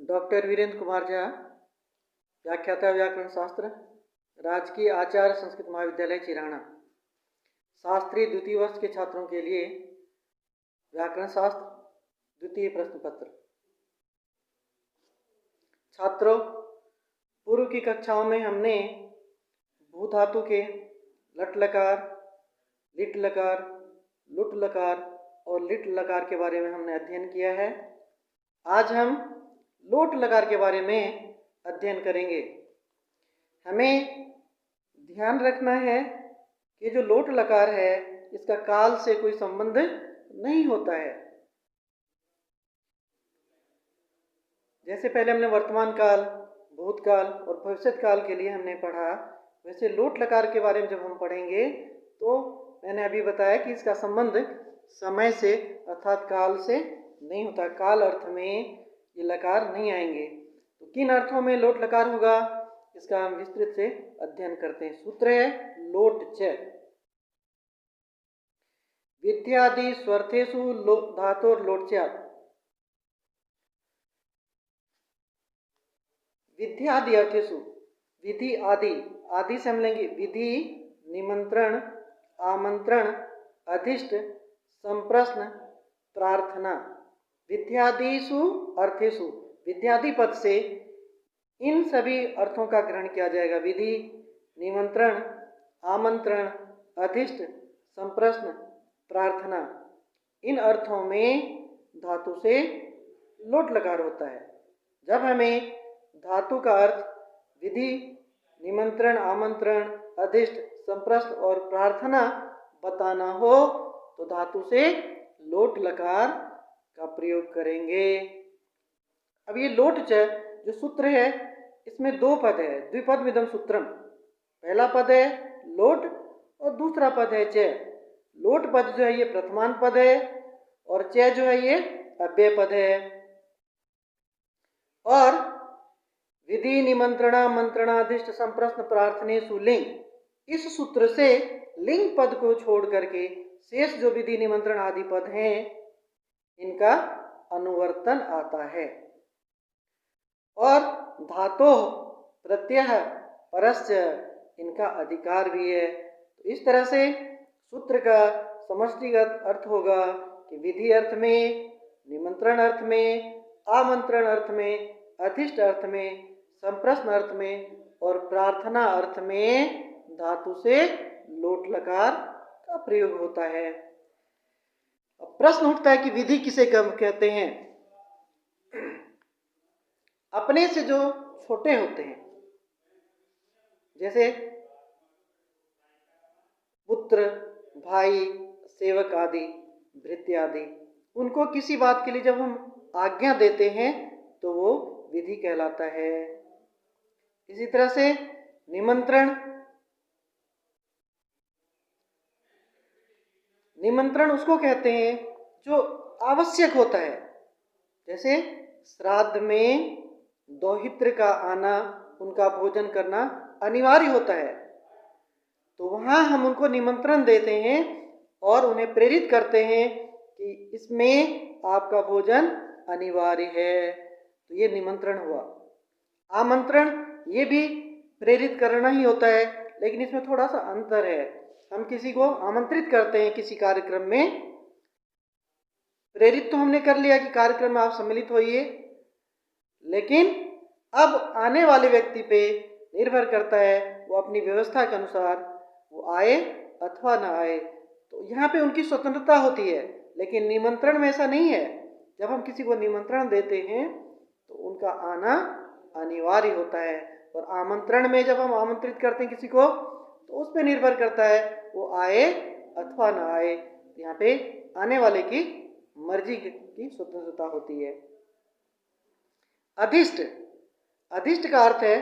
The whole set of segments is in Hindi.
डॉक्टर वीरेंद्र कुमार झा, व्याख्याता व्याकरण शास्त्र, राजकीय आचार्य संस्कृत महाविद्यालय चिराना। शास्त्री द्वितीय वर्ष के छात्रों के लिए व्याकरण शास्त्र द्वितीय प्रश्न पत्र। छात्रों, पूर्व की कक्षाओं में हमने भू धातु के लट लकार, लिट लकार, लुट लकार और लिट लकार के बारे में हमने अध्ययन किया है। आज हम लोट लकार के बारे में अध्ययन करेंगे। हमें ध्यान रखना है कि जो लोट लकार है इसका काल से कोई संबंध नहीं होता है। जैसे पहले हमने वर्तमान काल, भूतकाल और भविष्यत काल के लिए हमने पढ़ा, वैसे लोट लकार के बारे में जब हम पढ़ेंगे तो मैंने अभी बताया कि इसका संबंध समय से अर्थात काल से नहीं होता। काल अर्थ में ये लकार नहीं आएंगे। तो किन अर्थों में लोट लकार होगा इसका हम विस्तृत से अध्ययन करते हैं। सूत्र है लोट च। विद्यादि स्वर्थेषु धातुर लोट च। विद्यादि अर्थेषु, विधि आदि, आदि से हम लेंगे विधि, निमंत्रण, आमंत्रण, अधिष्ट, संप्रश्न, प्रार्थना। विद्यादिषु अर्थेषु, विद्यादि पद से इन सभी अर्थों का ग्रहण किया जाएगा। विधि, निमंत्रण, आमंत्रण, अधिष्ट, संप्रश्न, प्रार्थना, इन अर्थों में धातु से लोट लकार होता है। जब हमें धातु का अर्थ विधि, निमंत्रण, आमंत्रण, अधिष्ट, संप्रश्न और प्रार्थना बताना हो तो धातु से लोट लकार का प्रयोग करेंगे। अब ये लोट च जो सूत्र है इसमें दो पद है, द्विपद विधम सूत्रम। पहला पद है लोट और दूसरा पद है च। लोट पद जो है ये प्रथमान पद है और च जो है ये अव्यय पद है। और विधि, निमंत्रणा, मंत्रणाधिष्ट, संप्रश्न, प्रार्थनेषु लिंग, इस सूत्र से लिंग पद को छोड़ करके शेष जो विधि, निमंत्रण आदि पद हैं इनका अनुवर्तन आता है। और धातो प्रत्यय परश्च, इनका अधिकार भी है। तो इस तरह से सूत्र का समष्टिगत अर्थ होगा कि विधि अर्थ में, निमंत्रण अर्थ में, आमंत्रण अर्थ में, अधिष्ट अर्थ में, संप्रश्न अर्थ में और प्रार्थना अर्थ में धातु से लोट लकार का प्रयोग होता है। अब प्रश्न उठता है कि विधि किसे कहते हैं? अपने से जो छोटे होते हैं, जैसे पुत्र, भाई, सेवक आदि, भृत्य आदि, उनको किसी बात के लिए जब हम आज्ञा देते हैं तो वो विधि कहलाता है। इसी तरह से निमंत्रण, निमंत्रण उसको कहते हैं जो आवश्यक होता है। जैसे श्राद्ध में दौहित्र का आना, उनका भोजन करना अनिवार्य होता है, तो वहाँ हम उनको निमंत्रण देते हैं और उन्हें प्रेरित करते हैं कि इसमें आपका भोजन अनिवार्य है, तो ये निमंत्रण हुआ। आमंत्रण ये भी प्रेरित करना ही होता है, लेकिन इसमें थोड़ा सा अंतर है। हम किसी को आमंत्रित करते हैं किसी कार्यक्रम में, प्रेरित तो हमने कर लिया कि कार्यक्रम में आप सम्मिलित होइए, लेकिन अब आने वाले व्यक्ति पे निर्भर करता है वो अपनी व्यवस्था के अनुसार वो आए अथवा ना आए। तो यहाँ पे उनकी स्वतंत्रता होती है, लेकिन निमंत्रण में ऐसा नहीं है। जब हम किसी को निमंत्रण देते हैं तो उनका आना अनिवार्य होता है। और आमंत्रण में जब हम आमंत्रित करते हैं किसी को तो उस पर निर्भर करता है वो आए अथवा ना आए। यहाँ पे आने वाले की मर्जी की स्वतंत्रता होती है। अधिष्ट, अधिष्ट का अर्थ है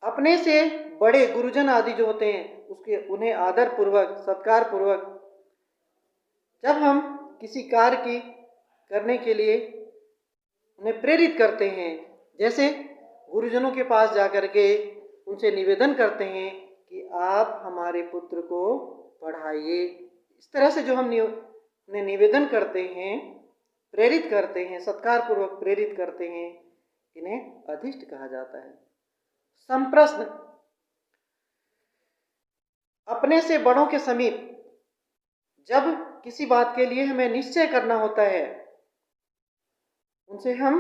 अपने से बड़े गुरुजन आदि जो होते हैं उसके उन्हें आदर पूर्वक, सत्कार पूर्वक जब हम किसी कार्य की करने के लिए उन्हें प्रेरित करते हैं, जैसे गुरुजनों के पास जाकर के उनसे निवेदन करते हैं कि आप हमारे पुत्र को पढ़ाइए। इस तरह से जो हम उन्हें निवेदन करते हैं, प्रेरित करते हैं, सत्कार पूर्वक प्रेरित करते हैं, इन्हें अधिष्ट कहा जाता है। संप्रश्न, अपने से बड़ों के समीप जब किसी बात के लिए हमें निश्चय करना होता है, उनसे हम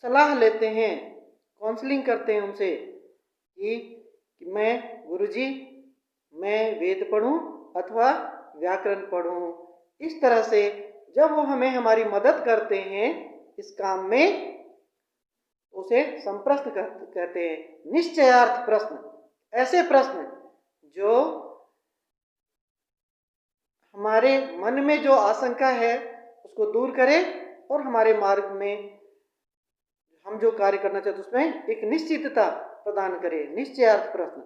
सलाह लेते हैं, काउंसलिंग करते हैं उनसे कि मैं गुरुजी मैं वेद पढ़ूं अथवा व्याकरण पढ़ूं। इस तरह से जब वो हमें हमारी मदद करते हैं इस काम में, उसे संप्रश्न कहते हैं। निश्चयार्थ प्रश्न, ऐसे प्रश्न जो हमारे मन में जो आशंका है उसको दूर करे और हमारे मार्ग में हम जो कार्य करना चाहते उसमें एक निश्चितता प्रदान करे। निश्चयार्थ प्रश्न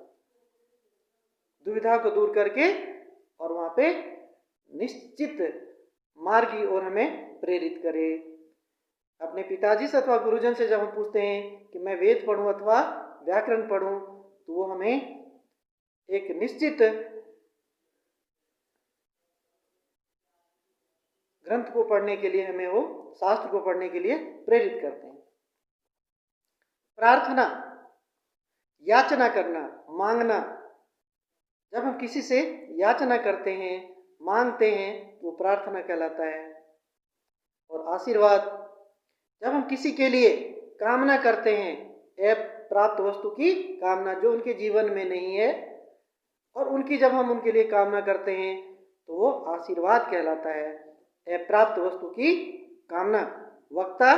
दुविधा को दूर करके और वहां पे निश्चित मार्ग की ओर हमें प्रेरित करे। अपने पिताजी से अथवा गुरुजन से जब हम पूछते हैं कि मैं वेद पढ़ूं अथवा व्याकरण पढ़ूं, तो वो हमें एक निश्चित ग्रंथ को पढ़ने के लिए, हमें वो शास्त्र को पढ़ने के लिए प्रेरित करते हैं। प्रार्थना, याचना करना, मांगना। जब हम किसी से याचना करते हैं, मांगते हैं, तो वो प्रार्थना कहलाता है। और आशीर्वाद, जब हम किसी के लिए कामना करते हैं, प्राप्त वस्तु की कामना जो उनके जीवन में नहीं है, और उनकी जब हम उनके लिए कामना करते हैं तो वो आशीर्वाद कहलाता है। प्राप्त वस्तु की कामना, वक्ता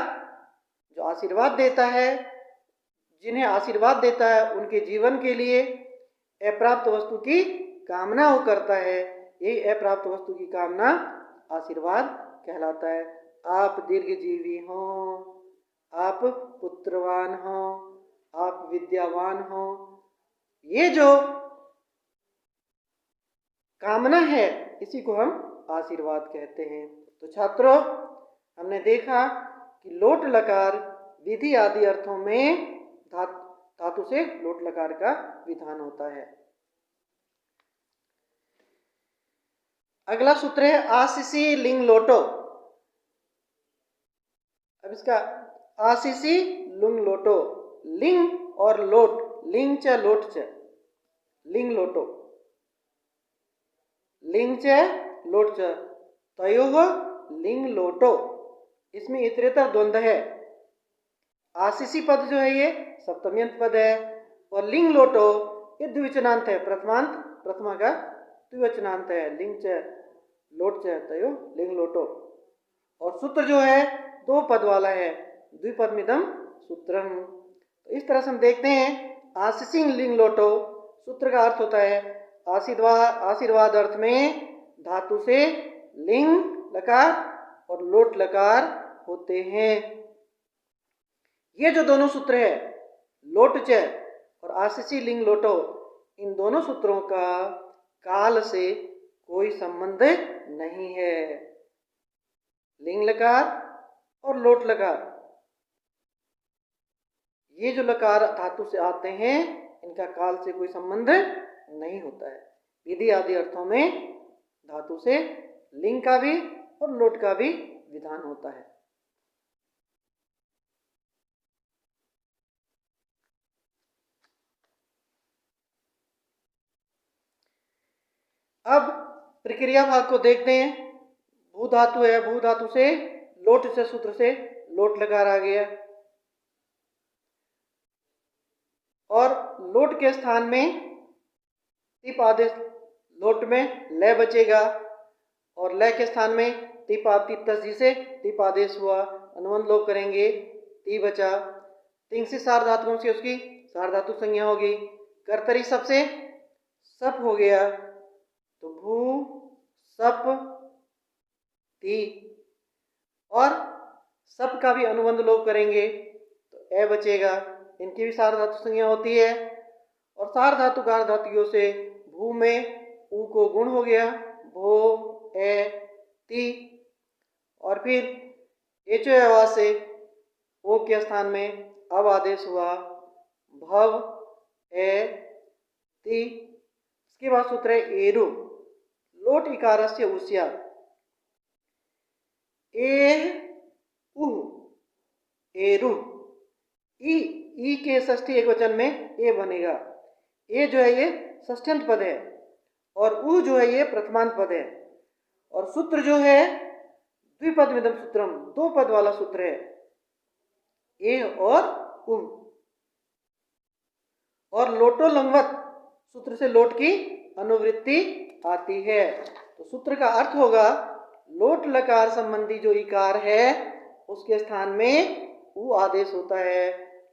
जो आशीर्वाद देता है, जिन्हें आशीर्वाद देता है उनके जीवन के लिए अप्राप्त वस्तु की कामना वो करता है। यही अप्राप्त वस्तु की कामना आशीर्वाद कहलाता है। आप दीर्घजीवी हों, आप पुत्रवान हों, आप विद्यावान हों, ये जो कामना है इसी को हम आशीर्वाद कहते हैं। तो छात्रों, हमने देखा कि लोट लकार विधि आदि अर्थों में धातु से लोट लकार का विधान होता है। अगला सूत्र है आशीषी लिंग लोटो। अब इसका आशीषी लिंग लोटो, लिंग और लोट, लिंग च लोट च, लिंग लोटो, लिंग च लोट च, तयोः लिंग लोटो। इसमें इतरेतर द्वंद्व है। आशीषी पद जो है ये सप्तम्यंत पद है, और लिंग लोटो ये द्विवचनांत है। प्रथमांत प्रथमा का द्विवचनांत है। लिंग च लोट च तयो लिंग लोटो। और सूत्र जो है दो पद वाला है, द्विपदमिदम सूत्रम। तो इस तरह से हम देखते हैं आशीषी लिंग लोटो सूत्र का अर्थ होता है आशीर्वाद अर्थ में धातु से लिंग लकार और लोट लकार होते हैं। ये जो दोनों सूत्र है लोट च और आशीषी लिंग लोटो, इन दोनों सूत्रों का काल से कोई संबंध नहीं है। लिंग लकार और लोट लकार, ये जो लकार धातु से आते हैं इनका काल से कोई संबंध नहीं होता है। विधि आदि अर्थों में धातु से लिंग का भी और लोट का भी विधान होता है। अब प्रक्रिया भाग को देखते हैं। भू धातु है, भू धातु से लोट से सूत्र से लोट लकार आ गया, और लोट के स्थान में टिप आदेश, लोट में लय बचेगा, और लय के स्थान में टिप तस्जी से टिप आदेश हुआ, अनुबंध लोप करेंगे, ती बचा। तिंग से सार धातुओं से उसकी सार धातु संज्ञा होगी। कर्तरी सब से सप हो गया, तो भू सप ती, और सप का भी अनुबंध लोप करेंगे तो ए बचेगा। इनकी भी सार धातु संज्ञा होती है। और सार धातु कार धातुओं से भू में ऊ को गुण हो गया, भो ए ती, और फिर एचो आवाज से ओ के स्थान में अब आदेश हुआ, भव ए ती। इसके बाद सूत्र है एरु, लोट इकारस्य उस्या, एह उह एरु। ई, ई के षष्ठी एकवचन में ए बनेगा। ए जो है ये षष्ठ्यंत पद है और उ जो है ये प्रथमांत पद है। और सूत्र जो है द्विपदमिदं सूत्रम, दो पद वाला सूत्र है, ए और उ। और लोटो लंगवत सूत्र से लोट की अनुवृत्ति आती है। तो सूत्र का अर्थ होगा लोट लकार संबंधी जो इकार है उसके स्थान में उ आदेश होता है।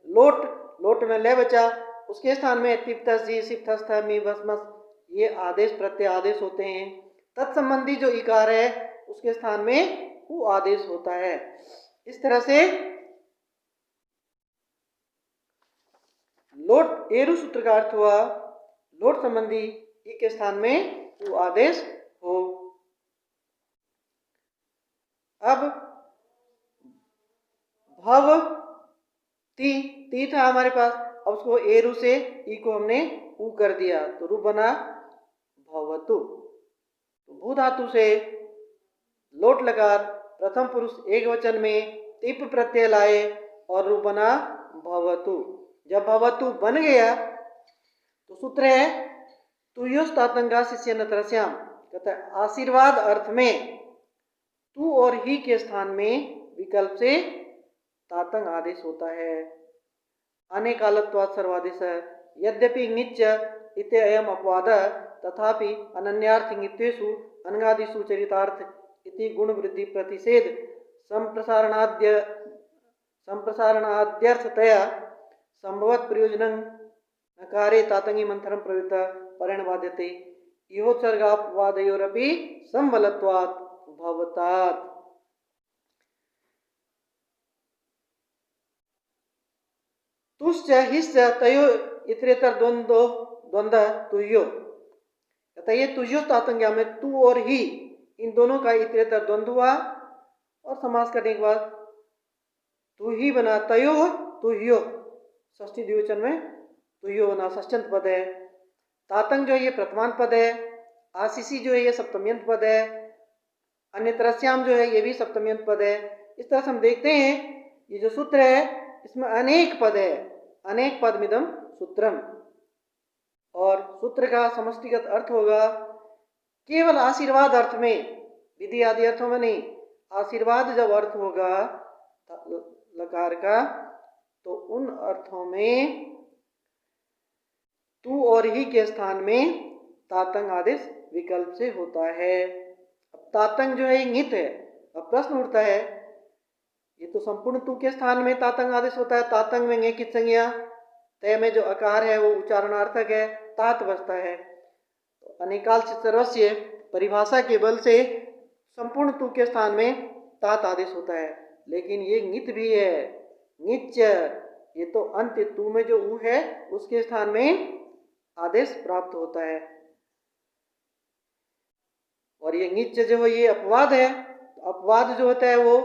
लोट, लोट में ले बचा, उसके स्थान में तिप्तस जी सिप्तस्थ मी भस्मस ये आदेश प्रत्यय आदेश होते हैं। तत्संबंधी जो इकार है उसके स्थान में उ आदेश होता है। इस तरह से लोट एरु सूत्र का अर्थ हुआ लोट संबंधी ई के स्थान में उ आदेश हो। अब भव ती, ती था हमारे पास, अब उसको एरु से ई को हमने उ कर दिया तो रू बना भवतु। तो भू धातु से लोट लकार प्रथम पुरुष एक वचन में तिप प्रत्यय लाए और रू बना भवतु। जब भवतु बन गया तो सूत्र है तुयोस तातंगा शिष्य नत्रस्याम, कहता है आशीर्वाद अर्थ में तू और ही के स्थान में विकल्प से तातंग आदेश होता है। अनेकालत्वात् सर्वादेश यद्यपि निच्च इते अयम अपवाद तथापि अनन्यार्थ इंगितेषु अनगादिषु चरितार्थ इति गुण वृद्धि प्रतिषेध संप्रसारणाद्यर्थतया संभवत प्रयोजनं नकारे तातंगी मंथरं प्रवृत्त परिणबाध्यते इहोत्सर्गापवादयोरपि संबलत्वात् भवतात्। तुश्च हिश्च तयो इतरेतर द्वंद्व द्वंद्व तुयो, कहता ये तुयो तातंग्या में तू और ही इन दोनों का इतरेतर द्वंद्व हुआ और समास करने के बाद तू ही बना तयो तुयो, षष्ठी द्विवचन में तुयो बना षष्ठ्यंत पद है। तातंग जो है ये प्रथमांत पद है, आशीषी जो है ये सप्तम्यंत पद है, अन्यतरस्याम जो है ये भी सप्तम्यंत पद है। इस तरह से हम देखते हैं ये जो सूत्र है इसमें अनेक पद है, अनेक पदमिदं सूत्रम। और सूत्र का समष्टिगत अर्थ होगा केवल आशीर्वाद अर्थ में, विधि आदि अर्थों में नहीं, आशीर्वाद जब अर्थ होगा लकार का तो उन अर्थों में तू और ही के स्थान में तातंग आदेश विकल्प से होता है। अब तातंग जो है नित है। अब प्रश्न उठता है ये तो संपूर्ण तू के स्थान में तातंग आदेश होता है, तातंग में ङे की संज्ञा, तय में जो आकार है वो उच्चारणार्थक है, तात बसता है। तो अनेकाल से सर्वस्व परिभाषा के बल से संपूर्ण तू के स्थान में तात आदेश होता है। लेकिन ये नित भी है, निच, ये तो अंत्य तू में जो ऊ है उसके स्थान में आदेश प्राप्त होता है। और ये निच जो है ये अपवाद है, अपवाद जो होता है वो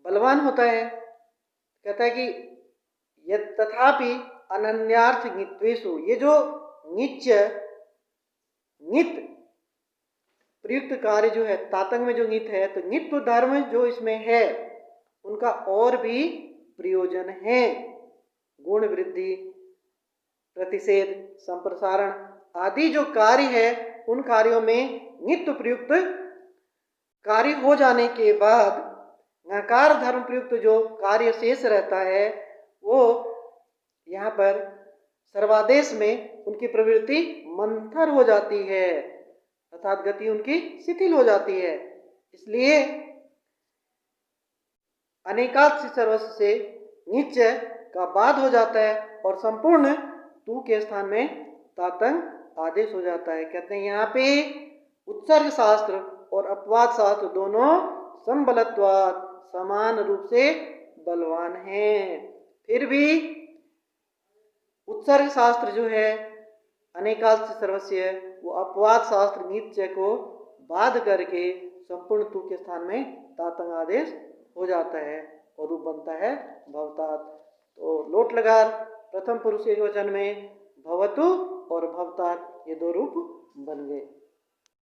बलवान होता है। कहता है कि ये तथापि अनन्यार्थ नित्वेषु, ये जो निच नित प्रयुक्त कार्य जो है तातंग में जो नित है तो नित धर्म जो इसमें है उनका और भी प्रयोजन है। गुण वृद्धि प्रतिषेध संप्रसारण आदि जो कार्य है उन कार्यों में नित्य प्रयुक्त कार्य हो जाने के बाद नकार धर्म प्रयुक्त जो कार्य शेष रहता है वो यहाँ पर सर्वादेश में उनकी प्रवृत्ति मंथर हो जाती है, अर्थात गति उनकी शिथिल हो जाती है। इसलिए अनेकात से सर्वस्व से नीच का बाद हो जाता है और संपूर्ण तू के स्थान में तातंग आदेश हो जाता है। कहते हैं यहाँ पे उत्सर्ग शास्त्र और अपवाद शास्त्र दोनों संबलत्वात् समान रूप से बलवान हैं। फिर भी उत्सर्ग शास्त्र जो है अनेकाल से सर्वस्व वो अपवाद शास्त्र नित्य को बाध करके संपूर्ण तू के स्थान में तातंग आदेश हो जाता है और रूप बनता है भवतात। तो लोट लकार प्रथम पुरुष एक वचन में भवतु और भवतात ये दो रूप बन गए।